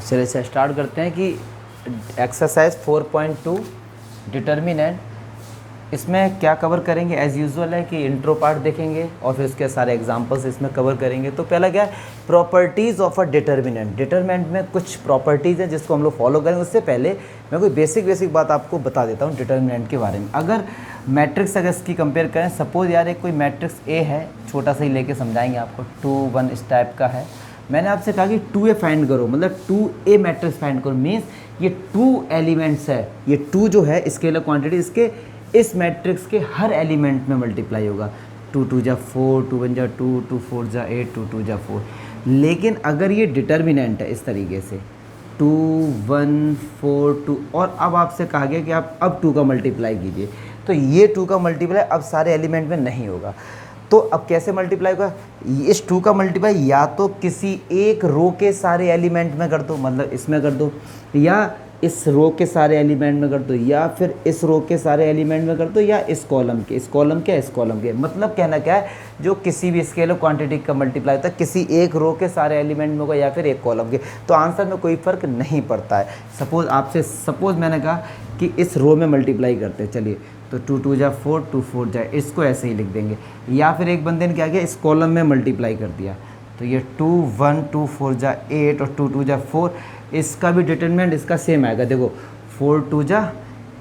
चलिए से स्टार्ट करते हैं कि एक्सरसाइज 4.2 डिटर्मिनेंट, इसमें क्या कवर करेंगे। एज़ यूजुअल है कि इंट्रो पार्ट देखेंगे और फिर उसके सारे एग्जांपल्स इसमें कवर करेंगे। तो पहला क्या है, properties of a determinant. Determinant में कुछ प्रॉपर्टीज़ हैं जिसको हम लोग फॉलो करेंगे। उससे पहले मैं कोई बेसिक बात आपको बता देता हूँ डिटर्मिनेंट के बारे में। अगर मैट्रिक्स अगर इसकी कंपेयर करें, सपोज यार एक कोई मैट्रिक्स ए है, छोटा सा ही लेके समझाएंगे आपको, 2 1 इस टाइप का है। मैंने आपसे कहा कि 2a फाइंड करो, मतलब 2a मैट्रिक्स फाइंड करो, मीन्स ये 2 एलिमेंट्स है। ये 2 जो है स्केलर क्वांटिटी, इसके इस मैट्रिक्स के हर एलिमेंट में मल्टीप्लाई होगा। 2 2 जा 4, 2 1 जा 2, 2 4 जा 8, 2 2 जा 4। लेकिन अगर ये डिटर्मिनेंट है इस तरीके से 2 1 4 2, और अब आपसे कहा गया कि आप अब 2 का मल्टीप्लाई कीजिए, तो ये 2 का मल्टीप्लाई अब सारे एलिमेंट में नहीं होगा। तो अब कैसे मल्टीप्लाई होगा, इस 2 का मल्टीप्लाई या तो किसी एक रो के सारे एलिमेंट में कर दो, मतलब इसमें कर दो, या इस रो के सारे एलिमेंट में कर दो, या फिर इस रो के सारे एलिमेंट में कर दो, या इस कॉलम के, इस कॉलम के, इस कॉलम के। मतलब कहना क्या है, जो किसी भी स्केलर क्वांटिटी का मल्टीप्लाई होता है किसी एक रो के सारे एलिमेंट में होगा या फिर एक कॉलम के, तो आंसर में कोई फ़र्क नहीं पड़ता है। सपोज मैंने कहा कि इस रो में मल्टीप्लाई करते हैं, चलिए तो 2 2 जा 4, 2 4 जा, इसको ऐसे ही लिख देंगे। या फिर एक बंदे ने क्या किया, इस कॉलम में मल्टीप्लाई कर दिया, तो ये 2 1 2 4 जा 8 और 2 2 जा 4, इसका भी डिटरमिनेंट इसका सेम आएगा। देखो 4 2 जा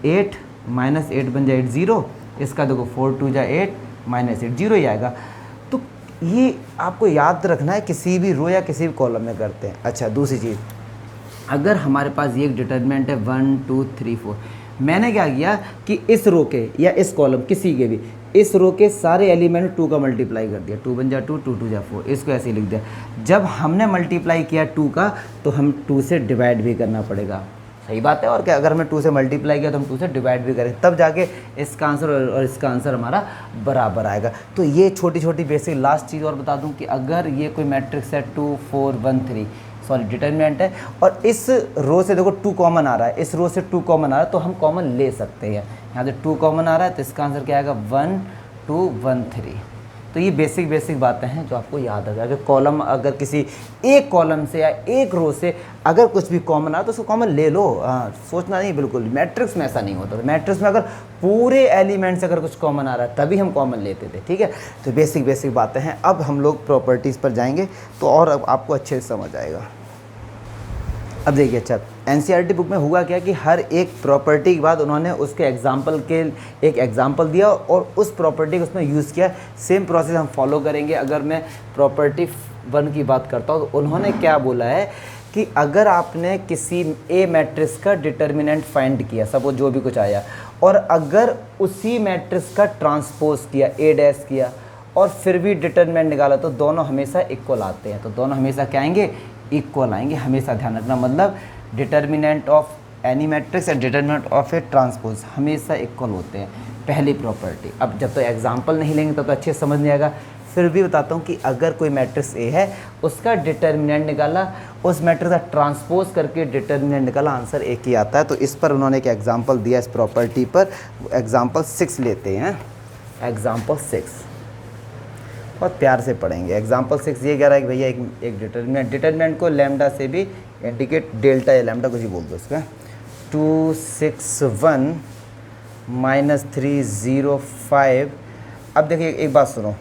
8 माइनस 8 बन जाए 8 0, इसका देखो 4 2 जा 8 माइनस 8 0 ही आएगा। तो ये आपको याद रखना है, किसी भी रो या किसी भी कॉलम में करते हैं। अच्छा, दूसरी चीज़, अगर हमारे पास ये एक डिटरमिनेंट है 1 2 3 4, मैंने क्या किया कि इस रो के या इस कॉलम किसी के भी इस रो के सारे एलिमेंट 2 का मल्टीप्लाई कर दिया, 2 1 जा 2, 2 2 जा 4, इसको ऐसे ही लिख दिया। जब हमने मल्टीप्लाई किया 2 का, तो हम 2 से डिवाइड भी करना पड़ेगा। सही बात है, और क्या, अगर हमने 2 से मल्टीप्लाई किया तो हम 2 से डिवाइड भी करें, तब जाके इसका आंसर और इसका आंसर हमारा बराबर आएगा। तो ये छोटी छोटी बेसिक लास्ट चीज़ और बता दूं कि अगर ये कोई मैट्रिक्स है 2 4 1 3, सॉरी डिटर्मिनेंट है, और इस रो से देखो 2 कॉमन आ रहा है, इस रो से 2 कॉमन आ रहा है, तो हम कॉमन ले सकते हैं। यहाँ से 2 कॉमन आ रहा है, तो इसका आंसर क्या आएगा 1 2 1 3। तो ये बेसिक बातें हैं जो आपको याद आ जाएगा। कॉलम, अगर किसी एक कॉलम से या एक रो से अगर कुछ भी कॉमन आ तो उसको कॉमन ले लो, सोचना नहीं बिल्कुल। मैट्रिक्स में ऐसा नहीं होता था। मैट्रिक्स में अगर पूरे एलिमेंट से अगर कुछ कॉमन आ रहा है तभी हम कॉमन लेते थे, ठीक है। तो बेसिक बातें हैं। अब हम लोग प्रॉपर्टीज़ पर जाएंगे तो और अब आपको अच्छे से समझ आएगा। अब देखिए, अच्छा, एनसीईआरटी बुक में हुआ क्या कि हर एक प्रॉपर्टी के बाद उन्होंने उसके एग्जाम्पल के एक एग्जाम्पल दिया और उस प्रॉपर्टी को उसमें यूज़ किया। सेम प्रोसेस हम फॉलो करेंगे। अगर मैं प्रॉपर्टी 1 की बात करता हूँ तो उन्होंने क्या बोला है कि अगर आपने किसी ए मैट्रिक्स का डिटर्मिनेंट फाइंड किया, सपोज जो भी कुछ आया, और अगर उसी मैट्रिक्स का ट्रांसपोज किया, ए डैश किया, और फिर भी डिटर्मिनेंट निकाला, तो दोनों हमेशा इक्वल आते हैं। तो दोनों हमेशा क्या आएंगे, इक्वल आएंगे। हमेशा ध्यान रखना, मतलब determinant of any matrix and determinant of A transpose हमेशा इक्वल होते हैं, पहली प्रॉपर्टी। अब जब तो एग्जांपल नहीं लेंगे तब तो अच्छे से समझ नहीं आएगा। फिर भी बताता हूँ कि अगर कोई मैट्रिक्स ए है, उसका डिटर्मिनेंट निकाला, उस मैट्रिक्स का ट्रांसपोज करके डिटर्मिनेंट निकाला, आंसर एक ही आता है। तो इस पर उन्होंने एक एग्जाम्पल दिया इस प्रॉपर्टी पर। एग्जाम्पल 6 लेते हैं। एग्जाम्पल 6 बहुत प्यार से पढ़ेंगे। एग्जाम्पल 6 ये कह रहा है कि भैया एक डिटर्मिनेंट को लैम्डा से भी इंडिकेट, डेल्टा या लैम्डा कुछ ही बोल दो इसका। 2 6 1 माइनस 3 0 5। अब देखिए एक बात सुनो,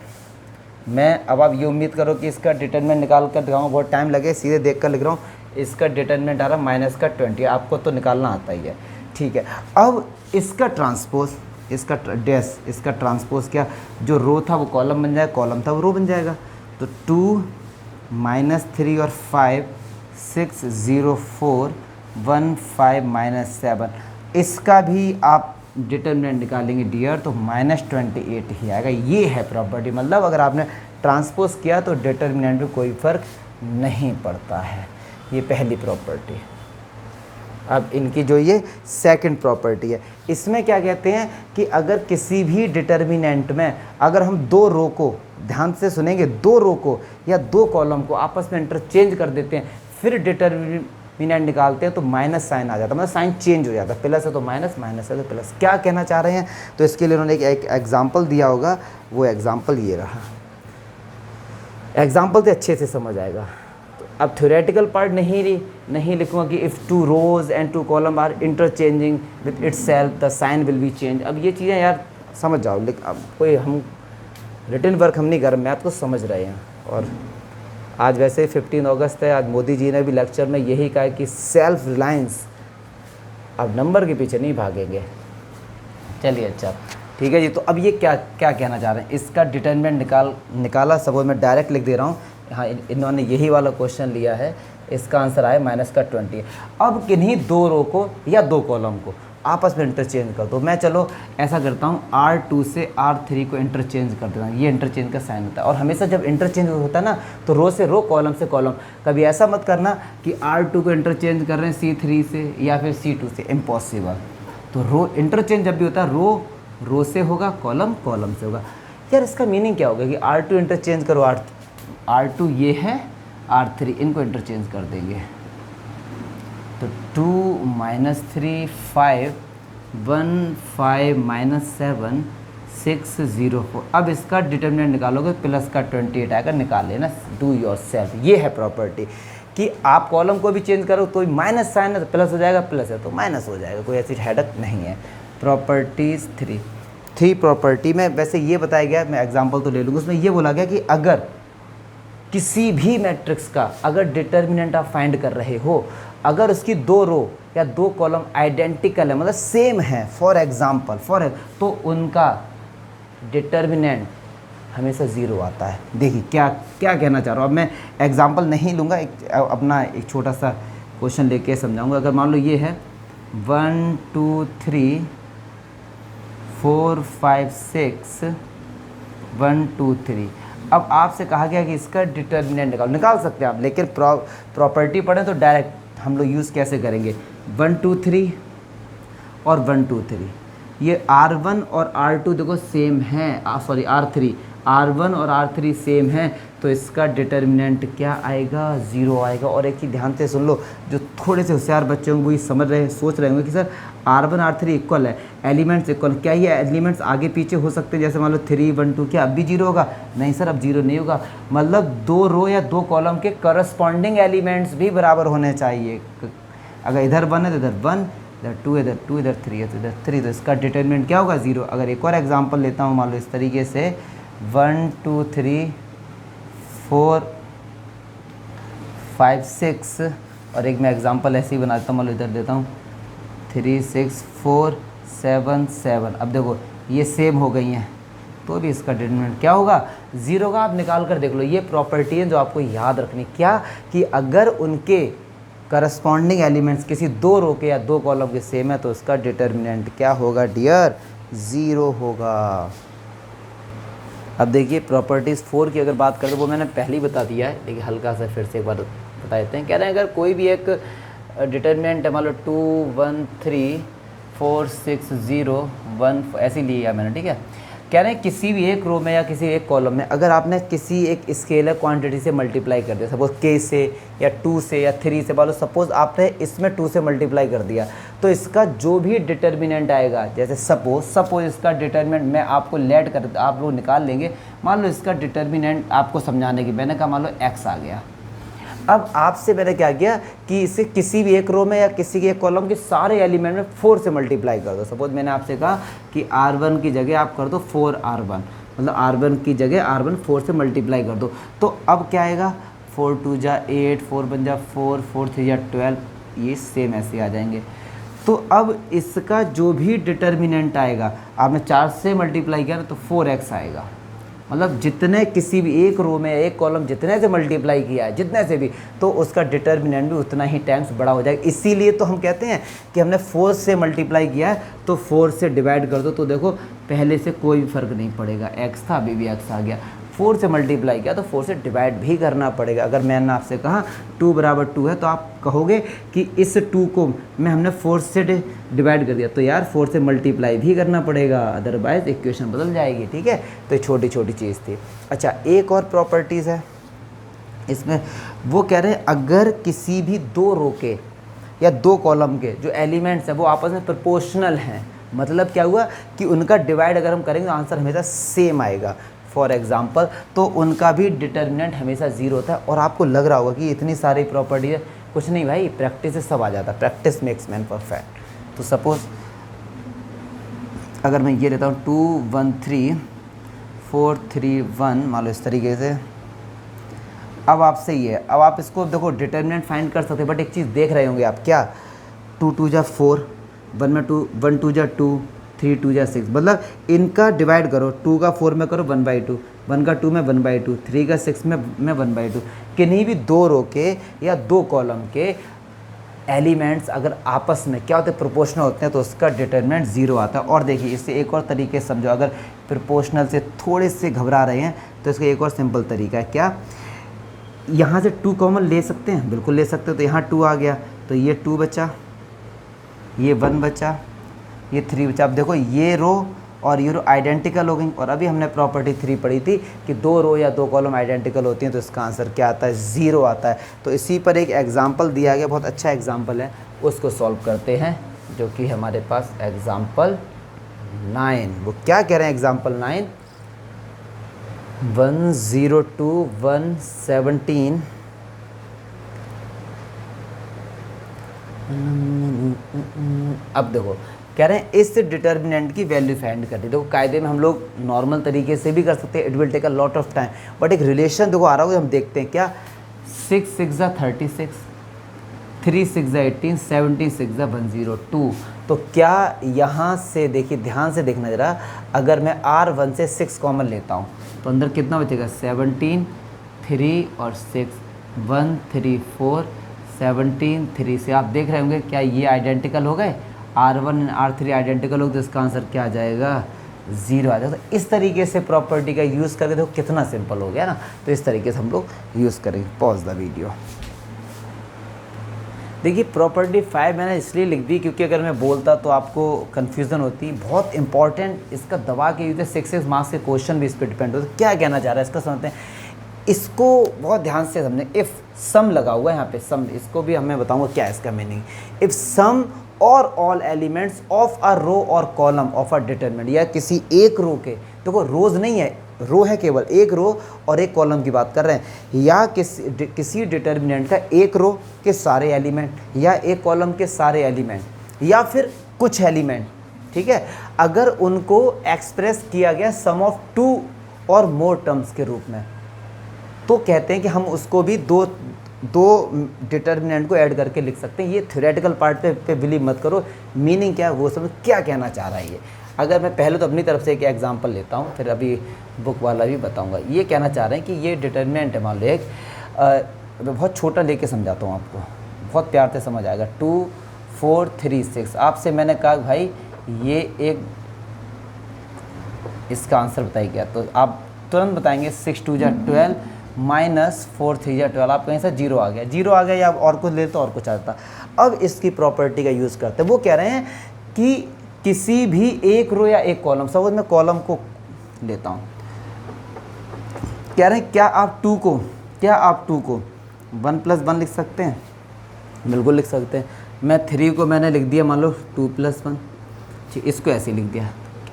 मैं अब आप ये उम्मीद करो कि इसका डिटर्मिनेंट निकाल कर दिखाऊंगा, बहुत टाइम लगे, सीधे देख कर लिख रहा हूँ। इसका डिटर्मिनेंट आ रहा है माइनस का 20, आपको तो निकालना आता ही है, ठीक है। अब इसका ट्रांसपोज, इसका डैश, इसका ट्रांसपोज क्या, जो रो था वो कॉलम बन जाएगा, कॉलम था वो रो बन जाएगा। तो 2 माइनस 3 और 5 6 0 4 1 5 माइनस 7, इसका भी आप डिटर्मिनेंट निकालेंगे डियर, तो माइनस 28 ही आएगा। ये है प्रॉपर्टी, मतलब अगर आपने ट्रांसपोज किया तो डिटर्मिनेंट में कोई फ़र्क नहीं पड़ता है। ये पहली प्रॉपर्टी। अब इनकी जो ये सेकंड प्रॉपर्टी है, इसमें क्या कहते हैं कि अगर किसी भी डिटर्मिनेंट में अगर हम 2 रो को, ध्यान से सुनेंगे, 2 रो को या 2 कॉलम को आपस में इंटरचेंज कर देते हैं, फिर डिटर्मिनेंट निकालते हैं, तो माइनस साइन आ जाता है, मतलब साइन चेंज हो जाता है, प्लस है तो माइनस, माइनस है तो प्लस। क्या कहना चाह रहे हैं, तो इसके लिए उन्होंने एक एग्जाम्पल दिया होगा, वो एग्जाम्पल ये रहा। एग्जाम्पल से अच्छे से समझ आएगा। अब थ्योरेटिकल पार्ट नहीं लिखूँगा कि if two rows and two column are interchanging with itself the sign will be change. अब ये चीज़ें यार समझ जाओ, लेकिन अब कोई हम रिटन वर्क हम नहीं कर, मैथ को समझ रहे हैं। और आज वैसे 15 अगस्त है, आज मोदी जी ने भी लेक्चर में यही कहा कि सेल्फ रिलायंस, अब नंबर के पीछे नहीं भागेंगे। चलिए अच्छा ठीक है जी। तो अब ये क्या क्या कहना चाह रहे हैं, इसका डिटरमिनेंट निकाला। सपोज मैं डायरेक्ट लिख दे रहा हूँ, हाँ इन्होंने यही वाला क्वेश्चन लिया है, इसका आंसर आया -20। अब किन्हीं दो रो को या दो कॉलम को आपस में इंटरचेंज कर दो। मैं चलो ऐसा करता हूँ, R2 से R3 को इंटरचेंज कर देता हूँ। ये इंटरचेंज का साइन होता है, और हमेशा जब इंटरचेंज होता है ना तो रो से रो, कॉलम से कॉलम। कभी ऐसा मत करना कि R2 को इंटरचेंज कर रहे हैं C3 से या फिर C2 से, इम्पॉसिबल। तो रो इंटरचेंज जब भी होता है, रो से होगा, कॉलम से होगा। यार इसका मीनिंग क्या होगा कि R2 इंटरचेंज करो, R2 ये है, R3 इनको इंटरचेंज कर देंगे। तो 2 - 3 5 1 5 - 7 6 0 4। अब इसका डिटरमिनेंट निकालोगे, प्लस का 28 आएगा, निकाल लेना, डू योर सेल्फ। ये है प्रॉपर्टी कि आप कॉलम को भी चेंज करो तो माइनस साइन है तो प्लस हो जाएगा, प्लस है तो माइनस हो जाएगा, कोई ऐसी हेडक नहीं है। प्रॉपर्टीज़ 3 प्रॉपर्टी में वैसे ये बताया गया, मैं एग्जांपल तो ले लूँगा, उसमें ये बोला गया कि अगर किसी भी मैट्रिक्स का अगर डिटर्मिनेंट आप फाइंड कर रहे हो, अगर उसकी दो रो या दो कॉलम आइडेंटिकल है, मतलब सेम है, फॉर एग्जांपल तो उनका डिटर्मिनेंट हमेशा 0 आता है। देखिए क्या क्या कहना चाह रहा हूँ। अब मैं एग्जांपल नहीं लूँगा, अपना एक छोटा सा क्वेश्चन लेके समझाऊंगा। अगर मान लो ये है 1 2 3 4 5 6 1 2 3। अब आपसे कहा गया कि इसका डिटर्मिनेंट निकाल सकते हैं आप, लेकिन प्रॉपर्टी पढ़ें तो डायरेक्ट हम लोग यूज़ कैसे करेंगे, 1 2 3 और 1 2 3। ये R1 और R2 देखो सेम हैं, सॉरी R1 और R3 सेम हैं, तो इसका डिटर्मिनेंट क्या आएगा, 0 आएगा। और एक चीज़ ध्यान से सुन लो, जो थोड़े से होशियार बच्चे होंगे वो ये समझ रहे हैं, सोच रहे होंगे कि सर R1 R3 इक्वल है, एलिमेंट्स इक्वल, क्या ये एलिमेंट्स आगे पीछे हो सकते हैं, जैसे मान लो 3 1 2, क्या अब भी 0 होगा? नहीं सर, अब 0 नहीं होगा। मतलब दो रो या दो कॉलम के करस्पॉन्डिंग एलिमेंट्स भी बराबर होने चाहिए। अगर इधर 1 है तो इधर 1, इधर 2 इधर 2 इधर 3 है तो इधर 3, तो इसका डिटर्मिनेंट क्या होगा, 0। अगर एक और एग्जांपल लेता हूँ, मान लो इस तरीके से 1 2 3 4 5 6, और एक मैं एग्जांपल ऐसे ही बनाता हूँ, मान लो इधर देता हूँ 3 6 4 7 7। अब देखो ये सेम हो गई हैं, तो भी इसका डिटर्मिनेंट क्या होगा, 0 का। आप निकाल कर देख लो। ये प्रॉपर्टी है जो आपको याद रखनी, क्या कि अगर उनके करस्पॉन्डिंग एलिमेंट्स किसी दो रो के या दो कॉलम के सेम है तो उसका डिटर्मिनेंट क्या होगा डियर, 0 होगा। अब देखिए प्रॉपर्टीज़ 4 की अगर बात करें तो वो मैंने पहले ही बता दिया है, लेकिन हल्का सा फिर से एक बार बता देते हैं। कह रहे हैं अगर कोई भी एक डिटर्मिनेंट है, मान लो 2 1 3 4 6 0 1, ऐसे लिया मैंने, ठीक है। कह रहे हैं किसी भी एक रो में या किसी एक कॉलम में अगर आपने किसी एक स्केलर क्वांटिटी से मल्टीप्लाई कर दिया, सपोज k से या 2 से या 3 से, मान सपोज आपने इसमें 2 से मल्टीप्लाई कर दिया, तो इसका जो भी डिटर्मिनेंट आएगा, जैसे सपोज इसका डिटर्मिनेंट मैं आपको लेट कर, आप लोग निकाल लेंगे। मान लो इसका डिटर्मिनेंट आपको समझाने की मैंने कहा मान लो x आ गया। अब आपसे मैंने क्या किया कि इसे किसी भी एक रो में या किसी के एक कॉलम के सारे एलिमेंट में 4 से मल्टीप्लाई कर दो। सपोज मैंने आपसे कहा कि R1 की जगह आप कर दो 4R1, मतलब R1 की जगह R1 4 से मल्टीप्लाई कर दो। तो अब क्या आएगा, 4 2 जा 8, 4 1 जा 4, 4 3 जा 12, ये सेम ऐसे आ जाएंगे। तो अब इसका जो भी डिटर्मिनेंट आएगा, आपने 4 से मल्टीप्लाई किया ना तो 4x आएगा। मतलब जितने किसी भी एक रो में एक कॉलम जितने से मल्टीप्लाई किया है, जितने से भी, तो उसका डिटर्मिनेंट भी उतना ही टाइम्स बड़ा हो जाएगा। इसीलिए तो हम कहते हैं कि हमने 4 से मल्टीप्लाई किया है तो 4 से डिवाइड कर दो, तो देखो पहले से कोई भी फर्क नहीं पड़ेगा, x था अभी भी x आ गया। 4 से मल्टीप्लाई किया तो 4 से डिवाइड भी करना पड़ेगा। अगर मैंने आपसे कहा 2 बराबर 2 है तो आप कहोगे कि इस 2 को हमने 4 से डिवाइड कर दिया, तो यार 4 से मल्टीप्लाई भी करना पड़ेगा, अदरवाइज इक्वेशन बदल जाएगी, ठीक है। तो छोटी छोटी चीज़ थी। अच्छा, एक और प्रॉपर्टीज़ है इसमें, वो कह रहे हैं अगर किसी भी दो रो के या दो कॉलम के जो एलिमेंट्स हैं वो आपस में प्रोपोर्शनल हैं, मतलब क्या हुआ कि उनका डिवाइड अगर हम करेंगे तो आंसर हमेशा सेम आएगा। फॉर एग्जांपल, तो उनका भी डिटर्मिनेंट हमेशा ज़ीरो होता है। और आपको लग रहा होगा कि इतनी सारी प्रॉपर्टी है, कुछ नहीं भाई, प्रैक्टिस से सब आ जाता है, प्रैक्टिस मेक्स मैन परफेक्ट। तो सपोज़ अगर मैं ये लेता हूँ 2 1 3 4 3 1, मान लो इस तरीके से। अब आपसे ये है, अब आप इसको देखो डिटर्मिनेंट फाइंड कर सकते हैं, बट एक चीज़ देख रहे होंगे आप, क्या 2 2 जा 4, 1 2 जा 2, 3 2 जा 6, मतलब इनका डिवाइड करो, 2 का 4 में करो 1/2, 1 का 2 में 1/2, 3 का 6 में 1/2। किन्हीं भी दो रो के या दो कॉलम के एलिमेंट्स अगर आपस में क्या होते हैं, प्रोपोर्शनल होते हैं, तो उसका डिटर्मिनेंट ज़ीरो आता है। और देखिए इससे एक और तरीके से समझो, अगर प्रोपोर्शनल से थोड़े से घबरा रहे हैं तो इसका एक और सिंपल तरीका है, क्या यहाँ से 2 कॉमन ले सकते हैं, बिल्कुल ले सकते हो। तो यहाँ 2 आ गया, तो ये 2 बचा, ये 1 बचा, ये 3 बचा। अब देखो ये रो और ये रो आइडेंटिकल हो गई। और अभी हमने प्रॉपर्टी 3 पढ़ी थी कि दो रो या दो कॉलम आइडेंटिकल होती हैं तो इसका आंसर क्या आता है, ज़ीरो आता है। तो इसी पर एक एग्जांपल दिया गया, बहुत अच्छा एग्जांपल है, उसको सॉल्व करते हैं, जो कि हमारे पास एग्जांपल 9। वो क्या कह रहे हैं एग्जांपल 9, 102 117। अब देखो कह रहे हैं इस डिटर्मिनेंट की वैल्यू फाइंड करनी। देखो कायदे में हम लोग नॉर्मल तरीके से भी कर सकते हैं, it will take a lot of time, but एक रिलेशन देखो आ रहा होगा, हम देखते हैं क्या 6 6 जा 36, 3 6 जा 18, 17 6 जा 102। तो क्या यहाँ से देखिए, ध्यान से देखना जरा, अगर मैं R1 से 6 कॉमन लेता हूँ तो अंदर कितना बचेगा, 17, 3 और 6, 1 3 4, 17 3 से आप देख रहे होंगे क्या ये आइडेंटिकल हो गए, R1 और R3 आइडेंटिकल हो, तो इसका आंसर क्या आ जाएगा, ज़ीरो आ जाएगा। तो इस तरीके से प्रॉपर्टी का यूज़ करके देखो कितना सिंपल हो गया ना। तो इस तरीके से हम लोग यूज़ करेंगे। Pause the video. देखिए प्रॉपर्टी 5 मैंने इसलिए लिख दी क्योंकि अगर मैं बोलता तो आपको कन्फ्यूज़न होती, बहुत इंपॉर्टेंट, इसका दबा के यूज़ है, 6 मार्क्स के क्वेश्चन भी इस पर डिपेंड होते हैं। क्या कहना चाह रहा है इसका समझते हैं, इसको बहुत ध्यान से समझें। इफ़ सम लगा हुआ है यहाँ पे, सम, इसको भी हमें बताऊंगा क्या है इसका मीनिंग। इफ़ सम और ऑल एलिमेंट्स ऑफ अ रो और कॉलम ऑफ अ डिटरमिनेंट, या किसी एक रो के, देखो रोज नहीं है, रो है केवल एक रो और एक कॉलम की बात कर रहे हैं, या किसी डिटर्मिनेंट का एक रो के सारे एलिमेंट या एक कॉलम के सारे एलिमेंट या फिर कुछ एलिमेंट, ठीक है, अगर उनको एक्सप्रेस किया गया सम ऑफ 2 और मोर टर्म्स के रूप में, तो कहते हैं कि हम उसको भी दो डिटर्मिनेंट को ऐड करके लिख सकते हैं। ये थ्योरेटिकल पार्ट पे बिलीव मत करो, मीनिंग क्या है वो समझ, क्या कहना चाह रहा है ये। अगर मैं पहले तो अपनी तरफ से एक एग्जांपल लेता हूँ, फिर अभी बुक वाला भी बताऊँगा। ये कहना चाह रहे हैं कि ये डिटर्मिनेंट है, मान लो एक, बहुत छोटा लेके समझाता हूँ आपको, बहुत प्यार से समझ आएगा। 2 4 3 6, आपसे मैंने कहा भाई ये एक, इसका आंसर बताइए क्या, तो आप तुरंत बताएंगे 6 2 जा 12 माइनस 4 3 जा 12। आप कहीं से जीरो आ गया, जीरो आ गया, या और कुछ ले तो और कुछ आता। अब इसकी प्रॉपर्टी का यूज़ करते हैं। वो कह रहे हैं कि किसी भी एक रो या एक कॉलम, सपोज मैं कॉलम को लेता हूँ, कह रहे हैं क्या आप 2 को 1 + 1 लिख सकते हैं, बिल्कुल लिख सकते हैं। मैं 3 को मैंने लिख दिया मान लो 2 + 1, ठीक, इसको ऐसे लिख दिया।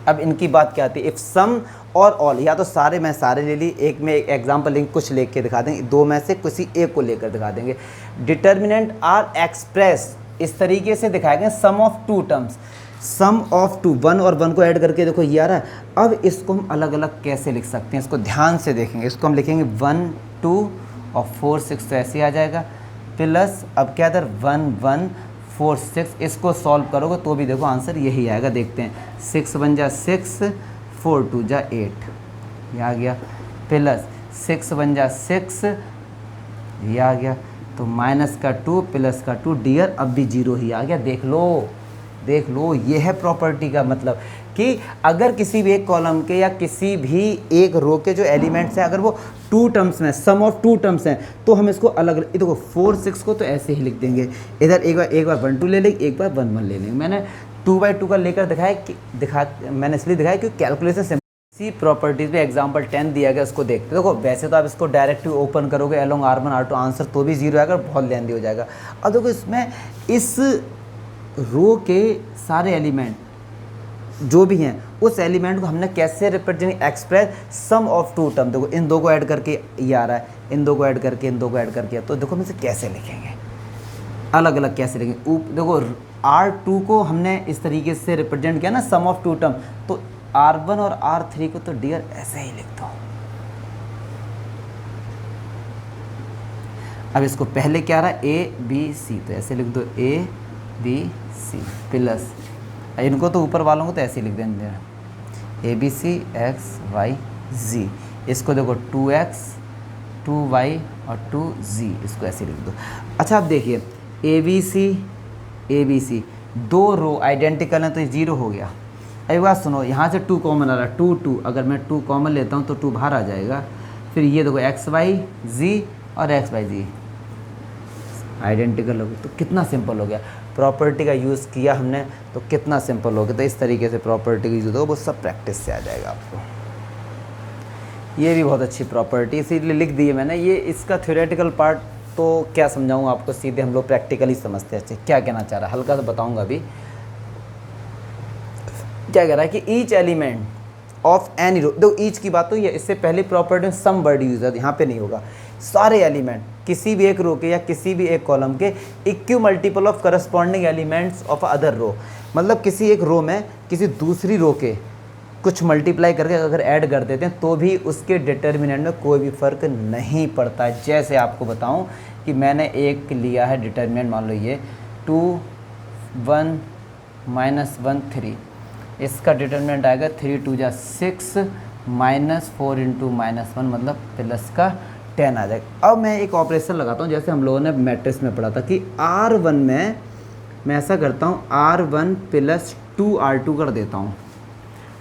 अब इनकी बात क्या आती है, इफ़ सम और ऑल, या तो सारे, मैं सारे ले ली, एक में एक एग्जाम्पल लेंगे, कुछ लेके के दिखा देंगे, दो में से किसी एक को लेकर दिखा देंगे। डिटर्मिनेंट आर एक्सप्रेस, इस तरीके से दिखाए गए सम ऑफ 2 टर्म्स, सम ऑफ 2, 1 और 1 को ऐड करके देखो ये आ रहा है। अब इसको हम अलग अलग कैसे लिख सकते हैं, इसको ध्यान से देखेंगे। इसको हम लिखेंगे 1 2 और 4 6, तो ऐसे आ जाएगा, प्लस अब क्या इधर 1 1 4 6, इसको सॉल्व करोगे तो भी देखो आंसर यही आएगा। देखते हैं, 6 1 जा 6, 4 2 जा 8, ये आ गया, प्लस 6 1 जा 6, ये आ गया, तो माइनस का 2 प्लस का 2, डियर अब भी जीरो ही आ गया। देख लो, ये है प्रॉपर्टी का मतलब कि अगर किसी भी एक कॉलम के या किसी भी एक रो के जो एलिमेंट्स हैं, अगर वो 2 टर्म्स में, सम ऑफ 2 टर्म्स हैं, तो हम इसको अलग अलग, देखो 4 6 को तो ऐसे ही लिख देंगे, इधर एक बार 1 2 ले लेंगे, एक बार 1 1 ले लेंगे। मैंने 2/2 का लेकर मैंने इसलिए दिखाया क्योंकि कैलकुलेशन सिंपल। इसी प्रॉपर्टीज में एग्जांपल 10 दिया गया, उसको देखते देखो। वैसे तो आप इसको डायरेक्टली ओपन करोगे अलोंग R1 R2 आंसर तो भी जीरो आएगा, बहुत लेंदी हो जाएगा। अब देखो इसमें इस रो के सारे एलिमेंट जो भी हैं उस एलिमेंट को हमने कैसे represent express sum of two term. देखो इन दो को ऐड करके ये आ रहा है, इन दो को ऐड करके, इन दो को ऐड करके, तो देखो हम इसे कैसे लिखेंगे, अलग अलग कैसे लिखेंगे। देखो R2 को हमने इस तरीके से रिप्रेजेंट किया ना सम ऑफ टू टर्म, तो R1 और R3 को तो डियर ऐसे ही लिख दो। अब इसको पहले क्या रहा है ABC, तो ऐसे लिख दो ABC प्लस, इनको तो ऊपर वालों को तो ऐसे ही लिख देंगे ABC x y z। इसको देखो 2x 2y और 2z, इसको ऐसे लिख दो। अच्छा अब देखिए ABC दो रो आइडेंटिकल हैं तो ये 0 हो गया। एक बात सुनो, यहाँ से 2 कॉमन आ रहा है, 2 अगर मैं 2 कॉमन लेता हूँ तो 2 बाहर आ जाएगा। फिर ये देखो x y z और x y z आइडेंटिकल हो गया, तो कितना सिंपल हो गया। प्रॉपर्टी का यूज़ किया हमने तो कितना सिंपल हो गया। तो इस तरीके से प्रॉपर्टी का यूज़ हो वो सब प्रैक्टिस से आ जाएगा आपको। ये भी बहुत अच्छी प्रॉपर्टी इसीलिए लिख दी है मैंने। ये इसका थ्योरेटिकल पार्ट तो क्या समझाऊँ आपको, सीधे हम लोग प्रैक्टिकली समझते हैं। क्या कहना चाह रहा है हल्का सा बताऊँगा अभी। क्या कह रहा है कि each element of any row, देखो ईच की बात तो ये, इससे पहले प्रॉपर्टी में सम वर्ड यूज है, यहाँ पे नहीं होगा। सारे एलिमेंट किसी भी एक रो के या किसी भी एक कॉलम के equal multiple of corresponding elements of other row, मतलब किसी एक रो में किसी दूसरी रो के कुछ मल्टीप्लाई करके अगर ऐड कर देते हैं तो भी उसके डिटर्मिनेंट में कोई भी फ़र्क नहीं पड़ता है। जैसे आपको बताऊं कि मैंने एक लिया है डिटर्मिनेंट, मान लो ये 2 1 -1 3, इसका डिटर्मिनेंट आएगा 3 2 जा 6 -4 × -1 मतलब प्लस का 10 आ जाएगा। अब मैं एक ऑपरेशन लगाता हूँ, जैसे हम लोगों ने मैट्रिक्स में पढ़ा था कि R1 में मैं ऐसा करता हूँ R1 + 2R2 कर देता हूँ।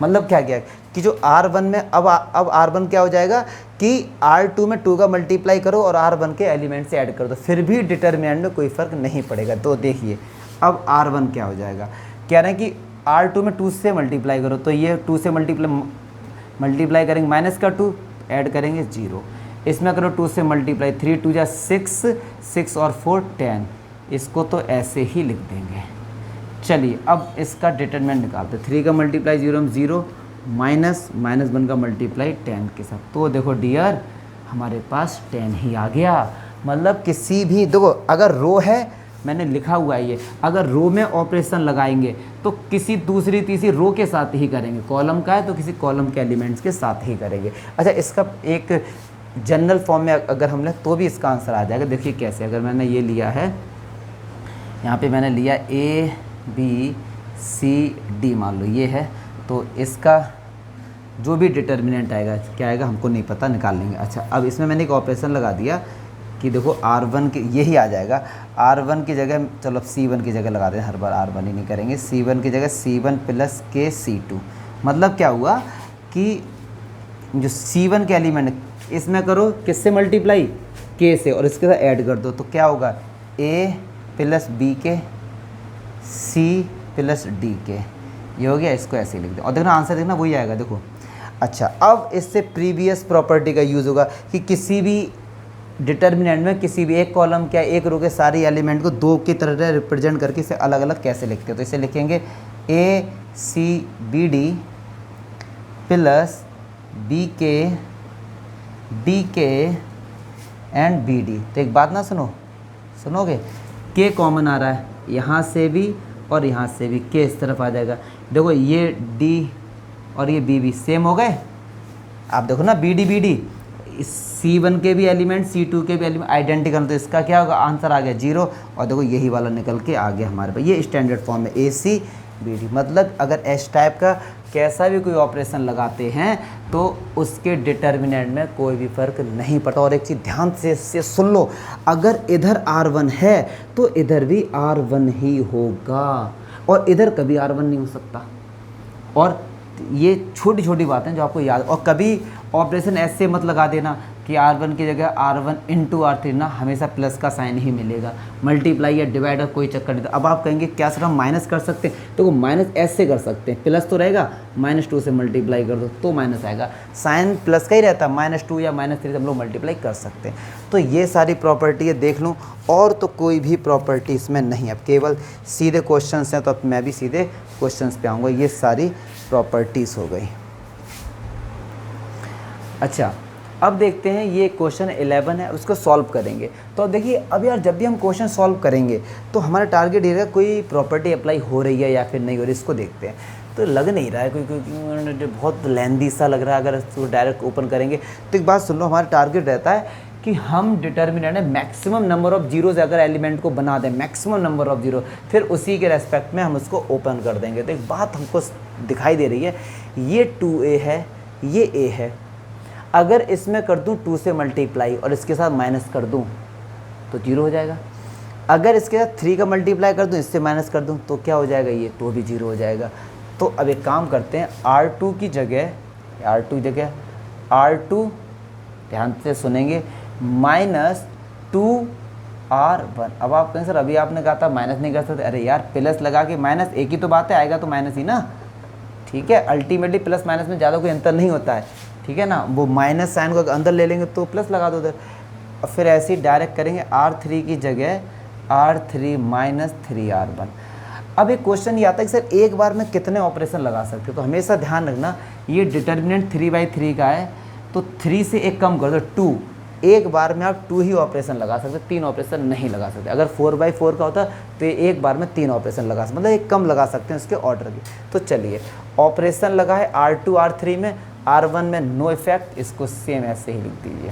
मतलब क्या किया कि जो R1 में अब R1 क्या हो जाएगा कि R2 में 2 का मल्टीप्लाई करो और R1 के एलिमेंट से ऐड कर दो, फिर भी डिटर्मिनेंट में कोई फ़र्क नहीं पड़ेगा। तो देखिए अब R1 क्या हो जाएगा, कह रहे हैं कि R2 में 2 से मल्टीप्लाई करो, तो ये 2 से मल्टीप्लाई करेंगे माइनस का 2 ऐड करेंगे 0। इसमें करो 2 से मल्टीप्लाई 3 2 जा 6 6 और 4 10, इसको तो ऐसे ही लिख देंगे। चलिए अब इसका डिटरमिनेंट निकालते हैं। 3 का मल्टीप्लाई 0 में 0 -1 का मल्टीप्लाई 10 के साथ, तो देखो डियर हमारे पास 10 ही आ गया। मतलब किसी भी देखो अगर रो है, मैंने लिखा हुआ है ये, अगर रो में ऑपरेशन लगाएंगे तो किसी दूसरी तीसरी रो के साथ ही करेंगे, कॉलम का है तो किसी कॉलम के एलिमेंट्स के साथ ही करेंगे। अच्छा इसका एक जनरल फॉर्म में अगर हमने तो भी इसका आंसर आ जाएगा। देखिए कैसे, अगर मैंने ये लिया है, यहाँ पे मैंने लिया ABCD मान लो ये है, तो इसका जो भी डिटर्मिनेंट आएगा क्या आएगा हमको नहीं पता, निकाल लेंगे। अच्छा अब इसमें मैंने एक ऑपरेशन लगा दिया कि देखो R1 की यही आ जाएगा, R1 की जगह चलो C1 की जगह लगा दें, हर बार R1 ही नहीं करेंगे, C1 की जगह C1 + K C2। मतलब क्या हुआ कि जो C1 के एलिमेंट इसमें करो किससे मल्टीप्लाई, K से, और इसके साथ ऐड कर दो तो क्या होगा A + B के C + D के, ये हो गया। इसको ऐसे लिख दो और देखना आंसर देखना वही आएगा। देखो अच्छा अब इससे प्रीवियस प्रॉपर्टी का यूज़ होगा कि किसी भी डिटर्मिनेंट में किसी भी एक कॉलम क्या एक रो के सारे एलिमेंट को 2 की तरह रिप्रेजेंट करके इसे अलग अलग कैसे लिखते हैं। तो इसे लिखेंगे ACBD + BK DK and BD। तो एक बात ना सुनोगे, K कॉमन आ रहा है यहाँ से भी और यहाँ से भी, K इस तरफ आ जाएगा। देखो ये D और ये BB सेम हो गए। आप देखो ना BD C1 के भी एलिमेंट C2 के भी एलिमेंट आइडेंटिकल, तो इसका क्या होगा आंसर आ गया 0। और देखो यही वाला निकल के आ गया हमारे पास, ये स्टैंडर्ड फॉर्म में ACBD। मतलब अगर एस टाइप का कैसा भी कोई ऑपरेशन लगाते हैं तो उसके डिटर्मिनेंट में कोई भी फ़र्क नहीं पड़ता। और एक चीज़ ध्यान से सुन लो, अगर इधर R1 है तो इधर भी R1 ही होगा और इधर कभी R1 नहीं हो सकता। और ये छोटी छोटी बातें जो आपको याद, और कभी ऑपरेशन ऐसे मत लगा देना कि R1 की जगह R1 × R3 ना, हमेशा प्लस का साइन ही मिलेगा। मल्टीप्लाई या डिवाइडर कोई चक्कर नहीं था। अब आप कहेंगे क्या सर हम माइनस कर सकते हैं, तो वो माइनस ऐसे कर सकते हैं, प्लस तो रहेगा -2 से मल्टीप्लाई कर दो तो माइनस आएगा, साइन प्लस का ही रहता है, -2 या -3 से हम लोग मल्टीप्लाई कर सकते हैं। तो ये सारी प्रॉपर्टी है, देख लूँ, और तो कोई भी प्रॉपर्टी इसमें नहीं है। अब केवल सीधे क्वेश्चंस हैं, तो अब मैं भी सीधे क्वेश्चंस पे आऊँगा। ये सारी प्रॉपर्टीज़ हो गई। अच्छा, अब देखते हैं ये क्वेश्चन 11 है, उसको सॉल्व करेंगे। तो अब देखिए, अब यार जब भी हम क्वेश्चन सॉल्व करेंगे तो हमारा टारगेट ये रहेगा कोई प्रॉपर्टी अप्लाई हो रही है या फिर नहीं हो रही, इसको देखते हैं। तो लग नहीं रहा है कोई बहुत लेंदी सा लग रहा है। अगर इसको डायरेक्ट ओपन करेंगे तो एक बात सुन लो, हमारा टारगेट रहता है कि हम डिटर्मिनेंट है मैक्सिमम नंबर ऑफ जीरोज़ अगर एलिमेंट को बना दें, मैक्सिमम नंबर ऑफ जीरो, फिर उसी के रेस्पेक्ट में हम उसको ओपन कर देंगे। तो एक बात हमको दिखाई दे रही है, ये 2a है, ये a है। अगर इसमें कर दूं 2 से मल्टीप्लाई और इसके साथ माइनस कर दूं तो 0 हो जाएगा। अगर इसके साथ 3 का मल्टीप्लाई कर दूं, इससे माइनस कर दूं तो क्या हो जाएगा, ये तो भी 0 हो जाएगा। तो अब एक काम करते हैं, R2 की जगह R2 ध्यान से सुनेंगे, -2R1। अब आप कहें सर अभी आपने कहा था माइनस नहीं कर सकते। अरे यार प्लस लगा के माइनस, एक ही तो बात है, आएगा तो माइनस ही ना, ठीक है। अल्टीमेटली प्लस माइनस में ज़्यादा कोई अंतर नहीं होता है, ठीक है ना। वो माइनस साइन को अंदर ले लेंगे तो प्लस लगा दो उधर, और फिर ऐसे ही डायरेक्ट करेंगे R3 की जगह R3 - 3R1। अब एक क्वेश्चन ये आता है कि सर एक बार में कितने ऑपरेशन लगा सकते हो। तो हमेशा ध्यान रखना, ये डिटर्मिनेंट 3/3 का है, तो 3 से एक कम कर दो 2। एक बार में आप 2 ही ऑपरेशन लगा सकते, 3 ऑपरेशन नहीं लगा सकते। अगर 4/4 का होता तो ये एक बार में 3 ऑपरेशन लगा सकते, मतलब एक कम लगा सकते हैं उसके ऑर्डर की। तो चलिए, ऑपरेशन लगा है R2 R3 में, R1 में नो इफेक्ट, इसको सेम ऐसे ही लिख दीजिए।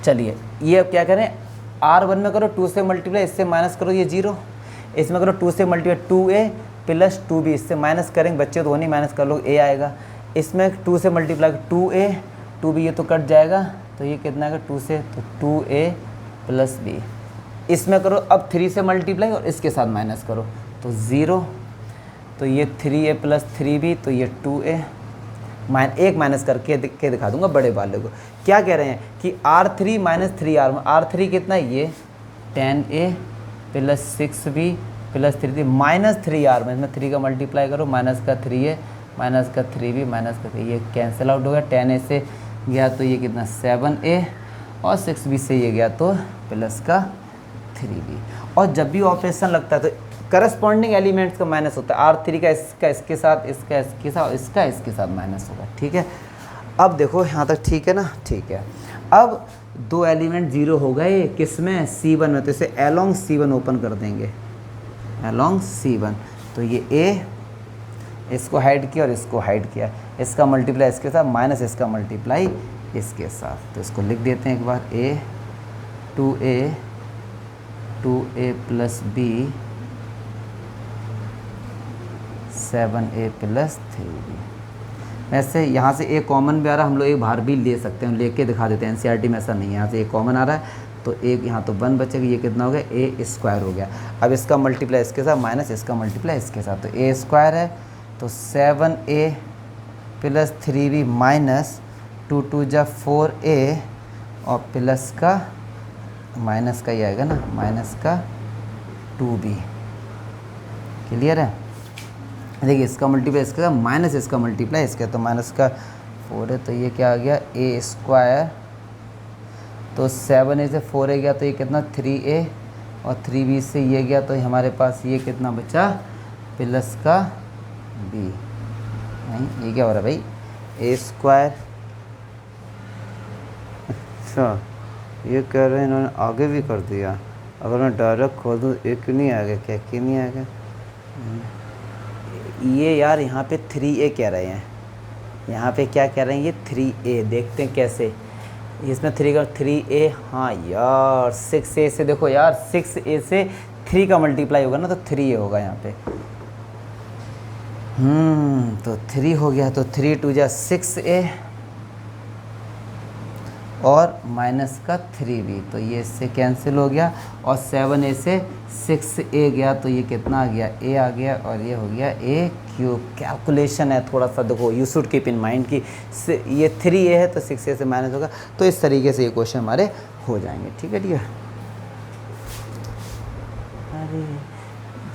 चलिए, ये अब क्या करें, R1 में करो 2 से मल्टीप्लाई, इससे माइनस करो ये 0, इसमें करो 2 से मल्टीप्लाई 2a + 2b, इससे माइनस करेंगे बच्चे तो नहीं, माइनस कर लो a आएगा। इसमें 2 से मल्टीप्लाई 2a 2b, ये तो कट जाएगा, तो ये कितना आएगा 2 से, तो 2a + b। इसमें करो अब 3 से मल्टीप्लाई और इसके साथ माइनस करो तो 0, तो ये 3a + 3b, तो ये 2a। एक माइनस करके दिखा दूंगा बड़े वाले को। क्या कह रहे हैं कि R3 - 3R1, R3 कितना है, ये 10a + 6b + 3d -3R1, इसमें 3 का मल्टीप्लाई करो, माइनस का 3a - 3b - 3, ये कैंसिल आउट हो गया। 10a से गया तो ये कितना 7a, और 6b से ये गया तो प्लस का 3b। और जब भी ऑपरेशन लगता है तो करस्पॉन्डिंग एलिमेंट्स का माइनस होता है। R3 का इसका इसके साथ, इसका इसके साथ, इसका इसके साथ माइनस होगा, ठीक है। अब देखो यहाँ तक ठीक है ना, ठीक है। अब 2 एलिमेंट 0 हो गए, किस में, C1 में, तो इसे अलोंग C1 ओपन कर देंगे, अलोंग C1। तो ये A, इसको हाइड किया और इसको हाइड किया, इसका मल्टीप्लाई इसके साथ माइनस इसका मल्टीप्लाई इसके साथ, तो इसको लिख देते हैं एक बार, A 2a + b 7a + 3b। वैसे यहाँ से एक कॉमन भी आ रहा है, हम लोग एक बाहर भी ले सकते हैं, लेके दिखा देते हैं। एनसीईआरटी में ऐसा नहीं है, यहाँ से एक कॉमन आ रहा है तो एक यहाँ तो 1 बचेगा, ये कितना हो गया, a² हो गया। अब इसका मल्टीप्लाई इसके साथ माइनस इसका मल्टीप्लाई इसके साथ, तो a² है, तो 7a + 3b - 2 2 जा 4a, और प्लस का माइनस का ही आएगा ना, माइनस का 2b। क्लियर है। देखिए इसका मल्टीप्लाई इसके साथ माइनस इसका मल्टीप्लाई इसके, तो माइनस का 4 है, तो ये क्या आ गया, a², तो 7a से 4a गया तो ये कितना 3a, और 3b से ये गया तो हमारे पास ये कितना बचा, प्लस का b। नहीं, ये क्या हो रहा है भाई, a²। अच्छा, ये कह रहे हैं इन्होंने आगे भी कर दिया। अगर मैं डायरेक्ट खोल दूँ, एक नहीं आएगा क्या, क्यों नहीं आएगा ये यार, यहाँ पे 3a कह रहे हैं, यहाँ पे क्या कह रहे हैं ये 3a। देखते हैं कैसे, इसमें 3 का 3a, हाँ यार 6a से देखो यार, 6a से 3 का मल्टीप्लाई होगा ना तो 3a होगा यहाँ पे। तो 3 हो गया, तो 3 2 जा 6a, और माइनस का 3b, तो ये इससे कैंसिल हो गया, और 7a से 6a गया तो ये कितना आ गया, a आ गया, और ये हो गया a³ कैलकुलेशन है थोड़ा सा, देखो you should keep in mind कि ये 3a है तो 6a से माइनस होगा, तो इस तरीके से ये क्वेश्चन हमारे हो जाएंगे, ठीक है। ठीक है, अरे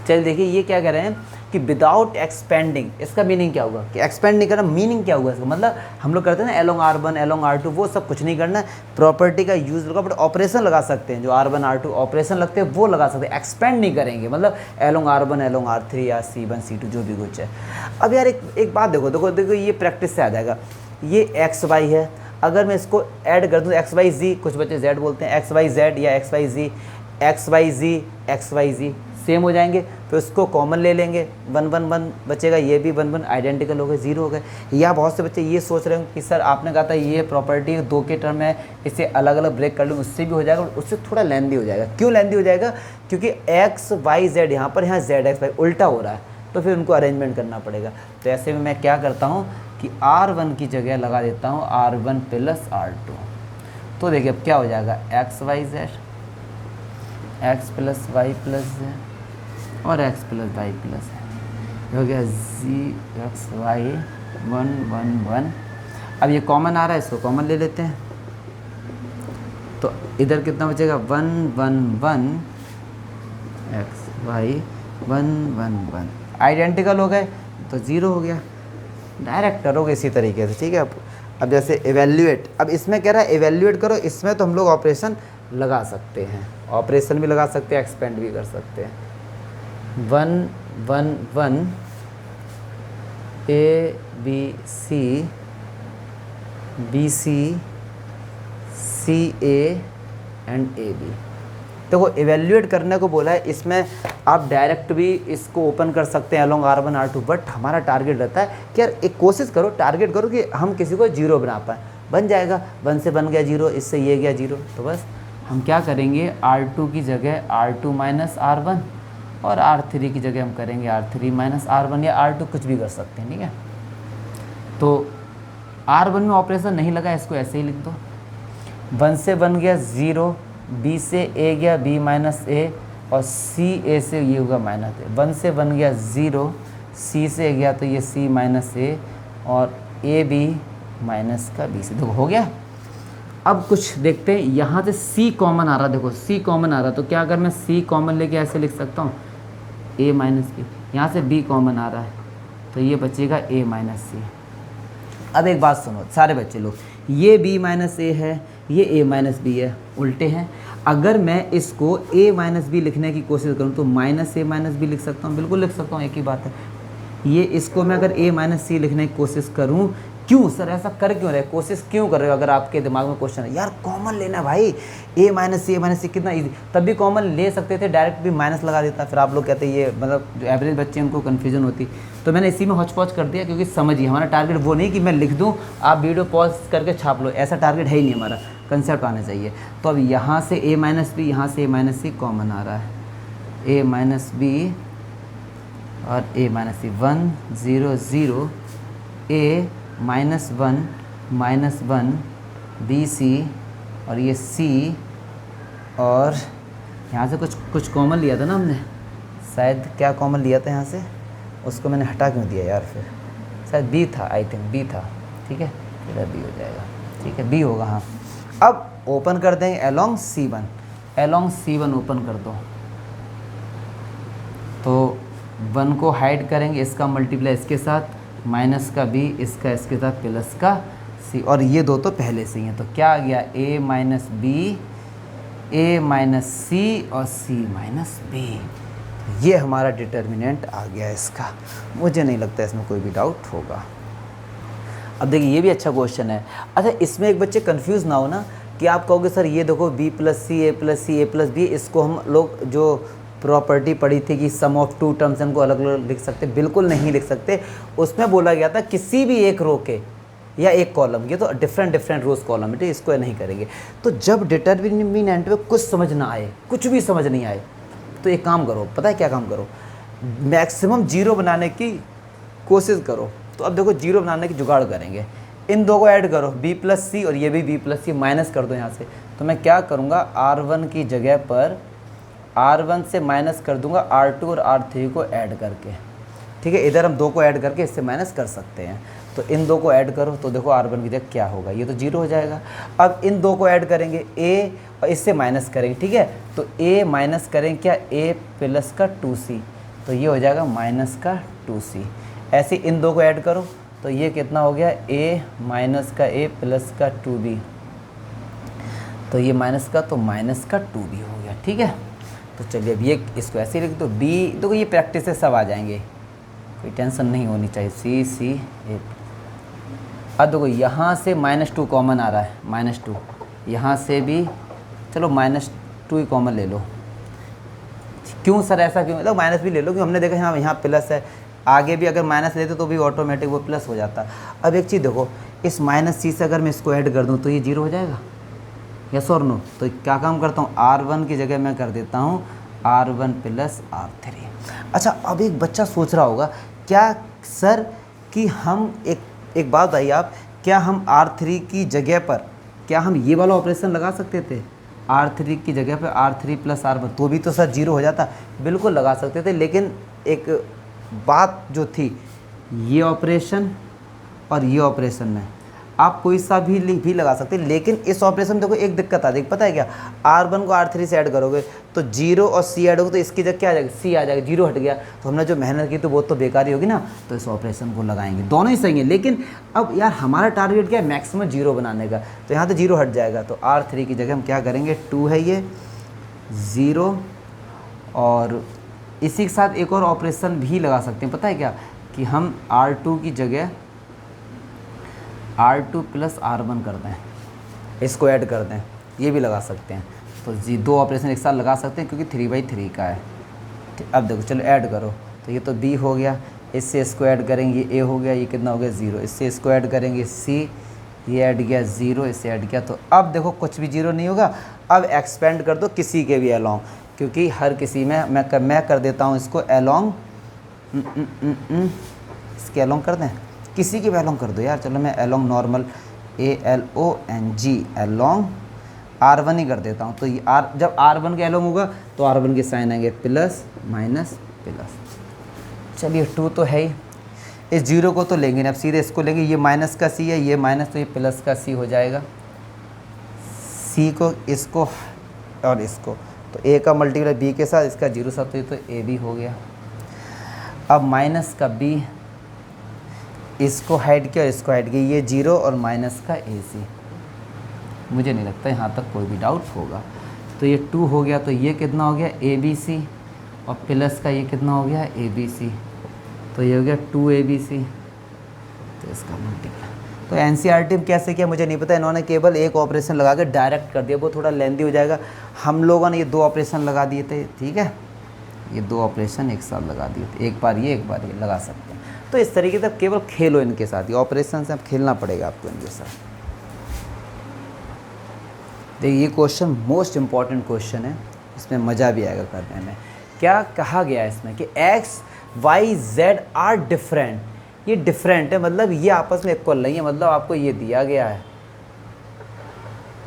चल देखिए ये क्या कह रहे हैं कि विदाउट एक्सपेंडिंग, इसका मीनिंग क्या होगा कि एक्सपेंड नहीं करना, मीनिंग क्या होगा इसका मतलब हम लोग करते हैं ना एलोंग R1 एलोंग R2, वो सब कुछ नहीं करना है, प्रॉपर्टी का यूज़ लगा, बट ऑपरेशन लगा सकते हैं, जो R1 R2 ऑपरेशन लगते हैं वो लगा सकते हैं, एक्सपेंड नहीं करेंगे, मतलब एलोंग R1 एलोंग R3 या C1 C2 जो भी कुछ है। अब यार एक बात देखो ये प्रैक्टिस से आ जाएगा, ये XY है, अगर मैं इसको ऐड कर दूँ XYZ, कुछ बच्चे Z बोलते हैं, XYZ या XYZ, XYZ XYZ सेम हो जाएंगे, तो इसको कॉमन ले लेंगे, 1 1 1 बचेगा, ये भी 1 1 आइडेंटिकल हो गए, 0 हो गए। या बहुत से बच्चे ये सोच रहे हैं कि सर आपने कहा था ये प्रॉपर्टी 2 के टर्म है, इसे अलग अलग ब्रेक कर लूँ उससे भी हो जाएगा, उससे थोड़ा लेंदी हो जाएगा। क्यों लेंदी हो जाएगा? क्योंकि XYZ यहाँ पर यहाँ ZXY उल्टा हो रहा है, तो फिर उनको अरेंजमेंट करना पड़ेगा। तो ऐसे में मैं क्या करता हूँ कि R1 की जगह लगा देता हूँ R1 + R2। तो देखिए अब क्या हो जाएगा, XYZ X + Y + Z और X + Y + है, हो गया ZXY 1 1 1। अब ये कॉमन आ रहा है, इसको कॉमन ले लेते हैं, तो इधर कितना बचेगा 1 1 1 XY 1 1 1 आइडेंटिकल हो गए, तो 0 हो गया। डायरेक्ट करोगे इसी तरीके से, ठीक है। अब जैसे एवेल्यूएट, अब इसमें कह रहा है एवेल्यूएट करो, इसमें तो हम लोग ऑपरेशन लगा सकते हैं, ऑपरेशन भी लगा सकते हैं, एक्सपेंड भी कर सकते हैं। 1 1 1 ABC BC CA and AB। देखो एवेल्यूएट करने को बोला है, इसमें आप डायरेक्ट भी इसको ओपन कर सकते हैं अलोंग R1 R2, बट हमारा टारगेट रहता है कि यार एक कोशिश करो, टारगेट करो कि हम किसी को 0 बना पाए, बन जाएगा, 1 से बन गया 0, इससे ये गया 0, तो बस हम क्या करेंगे R2 की जगह R2 - R1 और R3 की जगह हम करेंगे R3 - R1 या R2 कुछ भी कर सकते हैं, ठीक है। तो R1 में ऑपरेशन नहीं लगा, इसको ऐसे ही लिख दो, 1 से बन गया 0, B से A गया B - A और C A से ये होगा -A, 1 से बन गया 0, C से गया तो ये C - A और A B माइनस का B से, देखो हो गया। अब कुछ देखते हैं, यहाँ से C कॉमन आ रहा, देखो C कॉमन आ रहा, तो क्या अगर मैं C कॉमन लेके ऐसे लिख सकता हूँ A - B, यहाँ से B कॉमन आ रहा है तो ये बचेगा A - C। अब एक बात सुनो सारे बच्चे लोग, ये B - A है, ये A - B है, उल्टे हैं। अगर मैं इसको A - B लिखने की कोशिश करूँ तो -A - B लिख सकता हूँ, बिल्कुल लिख सकता हूँ, एक ही बात है। ये इसको मैं अगर A - C लिखने की कोशिश करूँ, क्यों सर ऐसा कर क्यों रहे, कोशिश क्यों कर रहे हो? अगर आपके दिमाग में क्वेश्चन है यार कॉमन लेना भाई, A - C कितना इजी, तब भी कॉमन ले सकते थे, डायरेक्ट भी माइनस लगा देता, फिर आप लोग कहते ये मतलब जो एवरेज बच्चे उनको कन्फ्यूजन होती। तो मैंने इसी में हौच पौच कर दिया, क्योंकि समझिए हमारा टारगेट वो नहीं कि मैं लिख दूँ आप वीडियो पॉज करके छाप लो, ऐसा टारगेट है ही नहीं हमारा, कंसेप्ट आना चाहिए। तो अब यहाँ से A - B, यहाँ से A - C कॉमन आ रहा है, A - B और A - C 1 0 0 A -1 BC और ये C, और यहाँ से कुछ कॉमन लिया था ना हमने, शायद क्या कॉमन लिया था यहाँ से, उसको मैंने हटा क्यों दिया यार, फिर शायद B था, आई थिंक B था, ठीक है, इधर B हो जाएगा, ठीक है B होगा हाँ। अब ओपन कर देंगे अलोंग C1 ओपन कर दो, तो 1 को हाइड करेंगे, इसका मल्टीप्लाई इसके साथ, माइनस का B, इसका इसके साथ, प्लस का C, और ये दो तो पहले से ही हैं, तो क्या आ गया A - B, A - C और C - B। ये हमारा डिटर्मिनेंट आ गया इसका, मुझे नहीं लगता इसमें कोई भी डाउट होगा। अब देखिए ये भी अच्छा क्वेश्चन है। अच्छा इसमें एक बच्चे कंफ्यूज ना हो ना कि आप कहोगे सर ये देखो B + C A + B, इसको हम लोग जो प्रॉपर्टी पढ़ी थी कि सम ऑफ 2 टर्म्स इनको अलग अलग लिख सकते, बिल्कुल नहीं लिख सकते। उसमें बोला गया था किसी भी एक रो के या एक कॉलम के, तो डिफरेंट रोज कॉलम है, इसको नहीं करेंगे। तो जब डिटर्मिनेंट में कुछ समझ ना आए, कुछ भी समझ नहीं आए, तो एक काम करो, पता है क्या काम करो, मैक्सिमम 0 बनाने की कोशिश करो। तो अब देखो 0 बनाने की जुगाड़ करेंगे, इन दो को ऐड करो B + C और ये भी B + C, माइनस कर दो यहाँ से। तो मैं क्या करूँगा, R1 की जगह पर R1 से माइनस कर दूंगा R2 और R3 को ऐड करके, ठीक है। इधर हम 2 को ऐड करके इससे माइनस कर सकते हैं, तो इन 2 को ऐड करो, तो देखो R1 की जगह क्या होगा, ये तो 0 हो जाएगा। अब इन 2 को ऐड करेंगे A और इससे माइनस करेंगे, ठीक है। तो A माइनस करेंगे क्या, A + का 2C, तो ये हो जाएगा माइनस का 2c। ऐसे इन दो को ऐड करो तो ये कितना हो गया, a माइनस का a प्लस का 2b, तो ये माइनस का तो माइनस का 2b हो गया। ठीक है, तो चलिए अब ये इसको ऐसे लिख दो। b देखो ये प्रैक्टिस से सब आ जाएंगे, कोई टेंशन नहीं होनी चाहिए। c a। अब देखो यहाँ से -2 कॉमन आ रहा है, -2, यहाँ से भी चलो -2 ही कॉमन ले लो। क्यों सर ऐसा क्यों, मतलब माइनस भी ले लो, क्योंकि हमने देखा यहाँ यहाँ प्लस है, आगे भी अगर माइनस लेते तो भी ऑटोमेटिक वो प्लस हो जाता। अब एक चीज़ देखो, इस -c से अगर मैं इसको ऐड कर दूँ तो ये 0 हो जाएगा, यस और नो। तो क्या काम करता हूँ, R1 की जगह मैं कर देता हूँ R1 प्लस R3। अच्छा, अब एक बच्चा सोच रहा होगा क्या सर कि हम एक बात बताइए आप, क्या हम R3 की जगह पर क्या हम ये वाला ऑपरेशन लगा सकते थे, R3 की जगह पर R3 प्लस R1, तो भी तो सर 0 हो जाता। बिल्कुल लगा सकते थे, लेकिन एक बात जो थी, ये ऑपरेशन और ये ऑपरेशन में आप कोई सा भी लगा सकते हैं, लेकिन इस ऑपरेशन में देखो एक दिक्कत आ जाएगी, पता है क्या, R1 को R3 से ऐड करोगे तो 0 और c ऐड होगा तो इसकी जगह क्या आ जाएगा, c आ जाएगा, 0 हट गया, तो हमने जो मेहनत की तो वो तो बेकार ही होगी ना। तो इस ऑपरेशन को लगाएंगे, दोनों ही सही है, लेकिन अब यार हमारा टारगेट क्या है, मैक्सिमम 0 बनाने का, तो यहाँ तो 0 हट जाएगा, तो R3 की जगह हम क्या करेंगे, 2 है ये 0, और इसी के साथ एक और ऑपरेशन भी लगा सकते हैं, पता है क्या, कि हम R2 की जगह R2 प्लस R1 कर दें, इसको ऐड कर दें, ये भी लगा सकते हैं। तो जी 2 ऑपरेशन एक साथ लगा सकते हैं, क्योंकि 3/3 का है। अब देखो चलो ऐड करो, तो ये तो b हो गया, इससे इसको ऐड करेंगे a हो गया, ये कितना हो गया 0, इससे इसको ऐड करेंगे c, ये ऐड गया 0, इससे ऐड किया, तो अब देखो कुछ भी 0 नहीं होगा। अब एक्सपेंड कर दो किसी के भी अलोंग, क्योंकि हर किसी में मैं कर देता हूँ इसको अलोंग, इसके अलोंग कर दें, किसी के भी अलोंग कर दो यार, चलो मैं along normal ALONG along R1 ही कर देता हूँ। तो ये जब R1 के अलोंग होगा तो R1 के साइन आएंगे प्लस माइनस प्लस। चलिए 2 तो है ही, इस 0 को तो लेंगे ना, अब सीधे इसको लेंगे, ये माइनस का c है, ये माइनस, तो ये प्लस का c हो जाएगा, c को इसको और इसको, तो a का मल्टीप्लाई b के साथ, इसका 0 साथ, तो ये तो ab हो गया। अब माइनस का b, इसको हाइड किया और इसको हाइड किया, ये 0 और माइनस का ac, मुझे नहीं लगता यहाँ तक कोई भी डाउट होगा। तो ये 2 हो गया, तो ये कितना हो गया ABC, और प्लस का ये कितना हो गया ABC, तो ये हो गया 2ABC, तो इसका मल्टीप्लाई। तो NCERT में कैसे किया मुझे नहीं पता, इन्होंने केवल एक ऑपरेशन लगा के डायरेक्ट कर दिया, वो थोड़ा लेंदी हो जाएगा। हम लोगों ने ये 2 ऑपरेशन लगा दिए थे, ठीक है, ये 2 ऑपरेशन एक साथ लगा दिए थे, एक बार ये लगा सकते हैं। तो इस तरीके से केवल खेलो इनके साथ, ये ऑपरेशन से अब खेलना पड़ेगा आपको इनके साथ। देखिए ये क्वेश्चन मोस्ट इम्पॉर्टेंट क्वेश्चन है, इसमें मज़ा भी आएगा करने में। क्या कहा गया है इसमें कि x, y, z are different, ये डिफरेंट है, मतलब ये आपस में इक्वल नहीं है, मतलब आपको ये दिया गया है,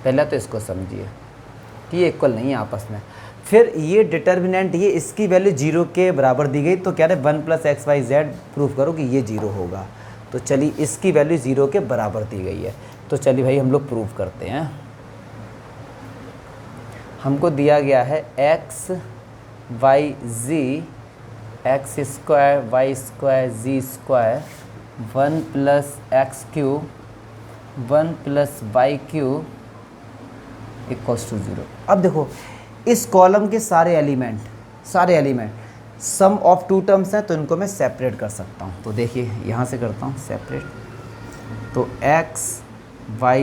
पहले तो इसको समझिए कि ये इक्वल नहीं है आपस में। फिर ये डिटर्मिनेंट, ये इसकी वैल्यू 0 के बराबर दी गई, तो क्या है 1 + x, y, z प्रूफ करो कि ये 0 होगा। तो चलिए इसकी वैल्यू 0 के बराबर दी गई है, तो चलिए भाई हम लोग प्रूफ करते हैं। हमको दिया गया है x, y, z, x square, y square, z square, 1 + x cube, 1 + y cube equals two 0। अब देखो इस कॉलम के सारे एलिमेंट सम ऑफ 2 टर्म्स हैं, तो इनको मैं सेपरेट कर सकता हूँ। तो देखिए यहाँ से करता हूँ सेपरेट, तो x, y,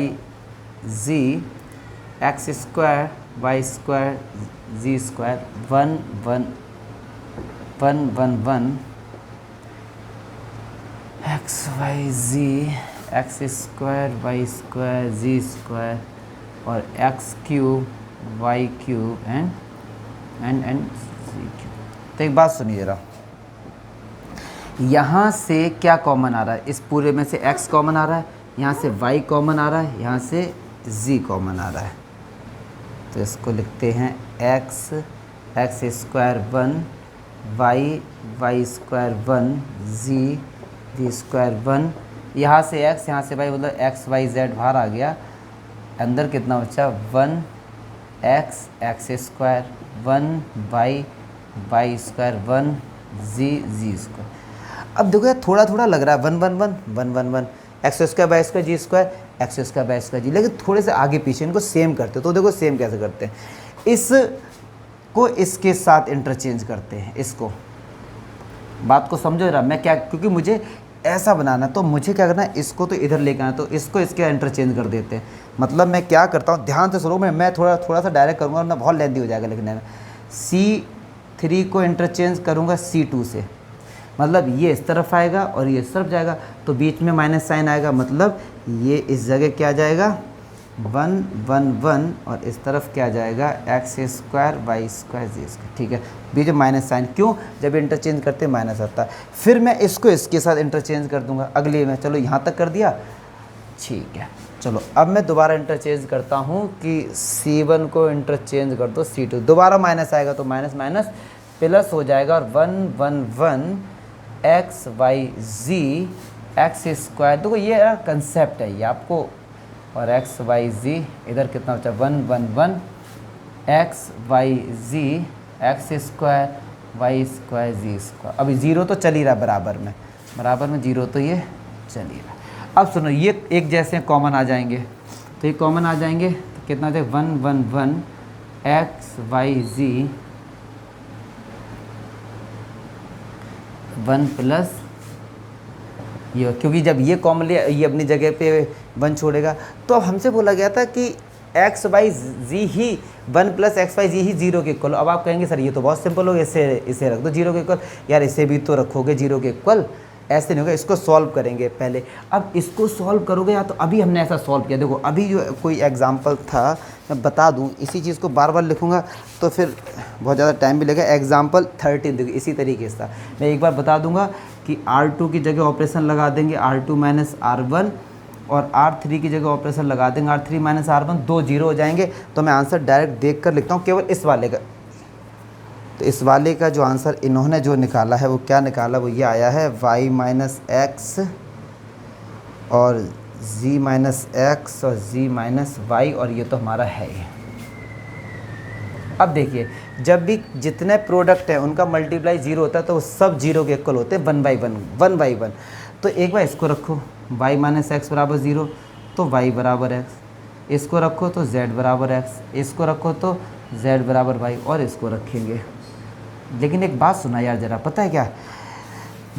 z, x square, y square, z square, 1 1 1 1 1 x, y, z, x square, y square, z square, और x cube, y cube and z cube. तो एक बात सुनिए जरा, यहाँ से क्या कॉमन आ रहा है, इस पूरे में से x कॉमन आ रहा है, यहाँ से y कॉमन आ रहा है, यहाँ से z कॉमन आ रहा है, तो इसको लिखते हैं x square 1, y square 1, z square 1, यहाँ से x, यहाँ से y, मतलब x y z बाहर आ गया, अंदर कितना बचा 1 x स्क्वायर, 1 y स्क्वायर, 1 जी स्क्वायर। अब देखो यार थोड़ा थोड़ा लग रहा है 1 1 1 1 1 1 x square by square G square x square by square G, लेकिन थोड़े से आगे पीछे इनको सेम करते हो तो देखो सेम कैसे करते हैं, इसको इसके साथ इंटरचेंज करते हैं, इसको बात को समझो जरा। मैं क्या, क्योंकि मुझे ऐसा बनाना तो मुझे क्या करना है, इसको तो इधर लेकर आना, तो इसको इसके इंटरचेंज कर देते हैं। मतलब मैं क्या करता हूँ, ध्यान से सुनो, मैं थोड़ा सा डायरेक्ट करूँगा वरना बहुत लेंदी हो जाएगा लिखने में। C3 को इंटरचेंज करूँगा C2 से, मतलब ये इस तरफ आएगा और ये इस तरफ जाएगा, तो बीच में माइनस साइन आएगा, मतलब ये इस जगह क्या जाएगा 1 1 1 और इस तरफ क्या जाएगा x square Y square G square. ठीक है, बीच में माइनस साइन, क्यों, जब इंटरचेंज करते हैं माइनस आता है। फिर मैं इसको इसके साथ इंटरचेंज कर दूंगा अगले में। चलो यहाँ तक कर दिया, ठीक है। चलो अब मैं दोबारा इंटरचेंज करता हूँ कि C1 को इंटरचेंज कर दो C2, दोबारा माइनस आएगा तो माइनस माइनस प्लस हो जाएगा और 1 1 1 एक्स वाई जी एक्स स्क्वायर। देखो ये कंसेप्ट है ये आपको, और एक्स वाई जी इधर कितना बचा 1 1 1 एक्स वाई जी x square Y square G square. अभी जीरो तो चल ही रहा बराबर में जीरो तो ये चल ही रहा। अब सुनो ये एक जैसे कॉमन आ जाएंगे, तो ये कॉमन आ जाएंगे तो कितना हो जाएगा 1 1 1 एक्स वाई जी 1 प्लस ये, क्योंकि जब ये कॉमन लिया ये अपनी जगह पे 1 छोड़ेगा, तो अब हमसे बोला गया था कि एक्स वाई जी ही 1 प्लस एक्स वाई जी ही 0 के इक्वल। अब आप कहेंगे सर ये तो बहुत सिंपल हो गया, इसे रख दो 0 के इक्वल। यार इसे भी तो रखोगे 0 के इक्वल, ऐसे नहीं होगा, इसको सॉल्व करेंगे पहले। अब इसको सॉल्व करोगे या तो अभी हमने ऐसा सॉल्व किया, देखो अभी जो कोई एग्जाम्पल था मैं बता दूं, इसी चीज़ को बार बार लिखूंगा तो फिर बहुत ज़्यादा टाइम भी लगेगा। एग्जाम्पल 13 देखो इसी तरीके से था, मैं एक बार बता दूंगा कि R2 की जगह ऑपरेशन लगा देंगे R2 माइनस R1 और R3 की जगह ऑपरेशन लगा देंगे R3 माइनस R1, 2 0 हो जाएंगे। तो मैं आंसर डायरेक्ट देख कर लिखता हूँ केवल इस वाले का। तो इस वाले का जो आंसर इन्होंने जो निकाला है वो क्या निकाला, वो ये आया है y माइनस एक्स और z माइनस एक्स और z माइनस वाई, और ये तो हमारा है ही। अब देखिए जब भी जितने प्रोडक्ट हैं उनका मल्टीप्लाई 0 होता है तो वो सब 0 के इक्वल होते हैं 1 बाई 1। तो एक बार इसको रखो y माइनस एक्स बराबर 0 तो y बराबर x, इसको रखो तो z बराबर x, इसको रखो तो z बराबर y, और इसको रखेंगे। लेकिन एक बात सुना यार जरा, पता है क्या,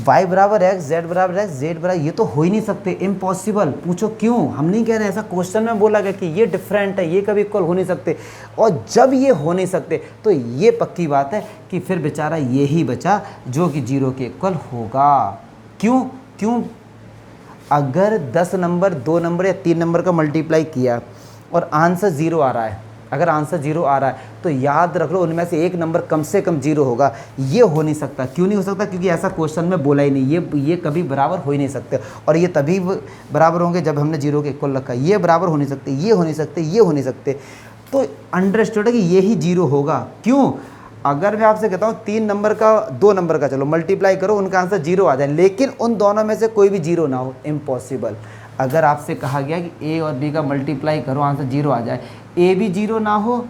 y बराबर x z बराबर x z बराबर, ये तो हो ही नहीं सकते, इम्पॉसिबल। पूछो क्यों, हम नहीं कह रहे, ऐसा क्वेश्चन में बोला गया कि ये डिफरेंट है, ये कभी इक्वल हो नहीं सकते। और जब ये हो नहीं सकते तो ये पक्की बात है कि फिर बेचारा ये ही बचा जो कि 0 के इक्वल होगा। क्यों अगर 10 नंबर 2 नंबर या 3 नंबर का मल्टीप्लाई किया और आंसर 0 आ रहा है, अगर आंसर 0 आ रहा है तो याद रख लो उनमें से एक नंबर कम से कम 0 होगा। ये हो नहीं सकता, क्यों नहीं हो सकता, क्योंकि ऐसा क्वेश्चन में बोला ही नहीं, ये कभी बराबर हो ही नहीं सकते। और ये तभी बराबर होंगे जब हमने 0 के इक्वल रखा। ये बराबर हो नहीं सकते, ये हो नहीं सकते, ये हो नहीं सकते। तो अंडरस्टूड है कि ये ही 0 होगा। क्यों, अगर मैं आपसे कहता हूँ 3 नंबर का 2 नंबर का चलो मल्टीप्लाई करो, उनका आंसर 0 आ जाए, लेकिन उन दोनों में से कोई भी 0 ना हो, इम्पॉसिबल। अगर आपसे कहा गया कि A और B का मल्टीप्लाई करो आंसर 0 आ जाए, A भी 0 ना हो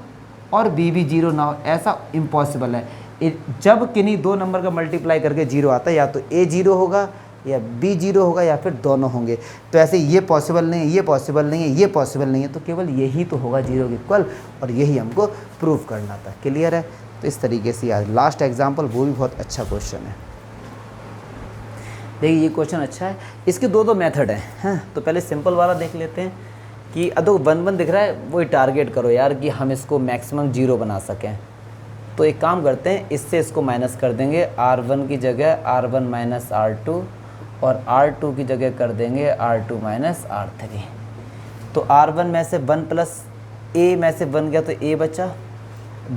और B भी 0 ना हो, ऐसा इम्पॉसिबल है। जब किन्हीं 2 नंबर का मल्टीप्लाई करके 0 आता है, या तो A 0 होगा या B 0 होगा या फिर दोनों होंगे। तो ऐसे ये पॉसिबल नहीं है, ये पॉसिबल नहीं है, ये पॉसिबल नहीं है, तो केवल यही तो होगा 0 के इक्वल, और यही हमको प्रूव करना था। क्लियर है? तो इस तरीके से यार लास्ट एग्जाम्पल वो भी बहुत अच्छा क्वेश्चन है। देखिए ये क्वेश्चन अच्छा है, इसके दो मेथड हैं। तो पहले सिंपल वाला देख लेते हैं कि अब 1 1 दिख रहा है, वही टारगेट करो यार कि हम इसको मैक्सिमम 0 बना सकें। तो एक काम करते हैं, इससे इसको माइनस कर देंगे, R1 की जगह R1 माइनस R2 और R2 की जगह कर देंगे R2 माइनस R3। तो R1 में से 1 प्लस A में से 1 गया तो A बचा,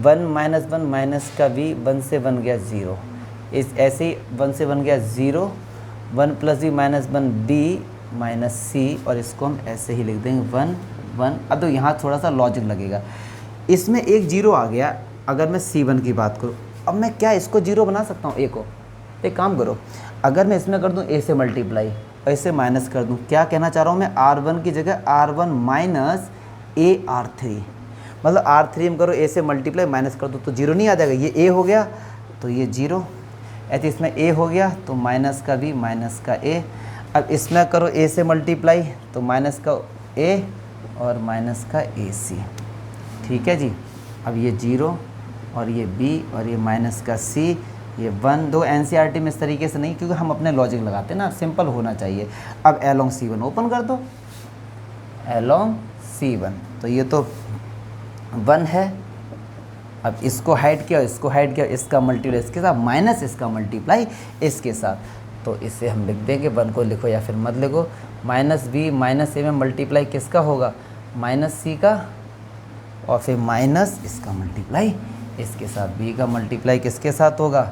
1 माइनस 1 माइनस का B, 1 से 1 गया 0, इस ऐसे ही 1 से 1 गया 0, 1 plus B minus 1 B minus C, और इसको हम ऐसे ही लिख देंगे 1 1। अब तो यहाँ थोड़ा सा लॉजिक लगेगा, इसमें एक 0 आ गया अगर मैं C1 की बात करूँ। अब मैं क्या इसको 0 बना सकता हूँ A को? एक काम करो, अगर मैं इसमें कर दूँ A से मल्टीप्लाई, ऐसे माइनस कर दूँ, क्या कहना चाह रहा हूँ मैं, R1 की जगह R1 माइनस A R3, मतलब R3 में करो A से मल्टीप्लाई माइनस कर दो तो 0 नहीं आ जाएगा, ये A हो गया तो ये 0, ऐसे इसमें a हो गया तो माइनस का b माइनस का a। अब इसमें करो a से मल्टीप्लाई तो माइनस का a और माइनस का ac, ठीक है जी। अब ये 0 और ये b और ये माइनस का c, ये 1। दो NCERT में इस तरीके से नहीं, क्योंकि हम अपने लॉजिक लगाते हैं ना, सिंपल होना चाहिए। अब एलोंग C1 ओपन कर दो, एलोंग C1, तो ये तो 1 है। अब इसको हाइड किया, इसको हाइड किया, इसका मल्टीप्लाई इसके साथ माइनस इसका मल्टीप्लाई इसके साथ, तो इसे हम लिख देंगे 1 को लिखो या फिर मत लिखो। माइनस b माइनस a में मल्टीप्लाई किसका होगा, माइनस c का, और फिर माइनस इसका मल्टीप्लाई इसके साथ, b का मल्टीप्लाई किसके साथ होगा,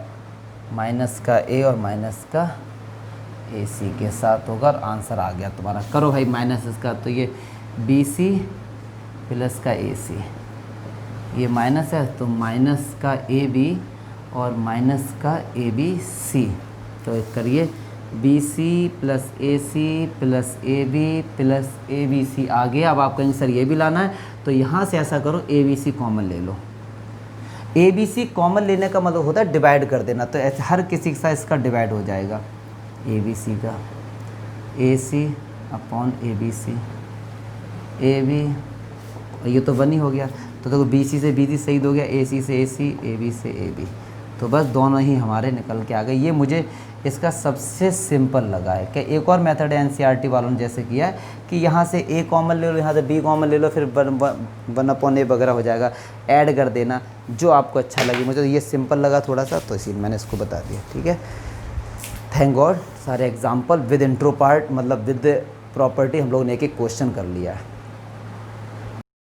माइनस का a और माइनस का ac के साथ होगा। और आंसर आ गया तुम्हारा। करो भाई माइनस इसका, तो ये bc प्लस का ac, ये माइनस है तो माइनस का ab और माइनस का abc, तो एक करिए bc plus ac plus ab plus abc आ गया। अब आप कहेंगे सर ये भी लाना है, तो यहाँ से ऐसा करो abc कॉमन ले लो। abc कॉमन लेने का मतलब होता है डिवाइड कर देना, तो ऐसे हर किसी के साथ इसका डिवाइड हो जाएगा। abc का ac अपॉन abc, ab, ये तो 1 ही हो गया, तो देखो bc से bc सही हो गया, ac से ac, ab से ab, तो बस दोनों ही हमारे निकल के आ गए। ये मुझे इसका सबसे सिंपल लगा है। क्या एक और मेथड है NCERT वालों ने जैसे किया है कि यहाँ से a कॉमन ले लो, यहाँ से b कॉमन ले लो, फिर 1/a वगैरह हो जाएगा, ऐड कर देना, जो आपको अच्छा लगे। मुझे तो ये सिंपल लगा थोड़ा सा, तो इसीलिए मैंने इसको बता दिया, ठीक है। थैंक गॉड, सारे एग्जाम्पल विद इंट्रो पार्ट, मतलब विद प्रॉपर्टी हम लोगों ने एक एक क्वेश्चन कर लिया है।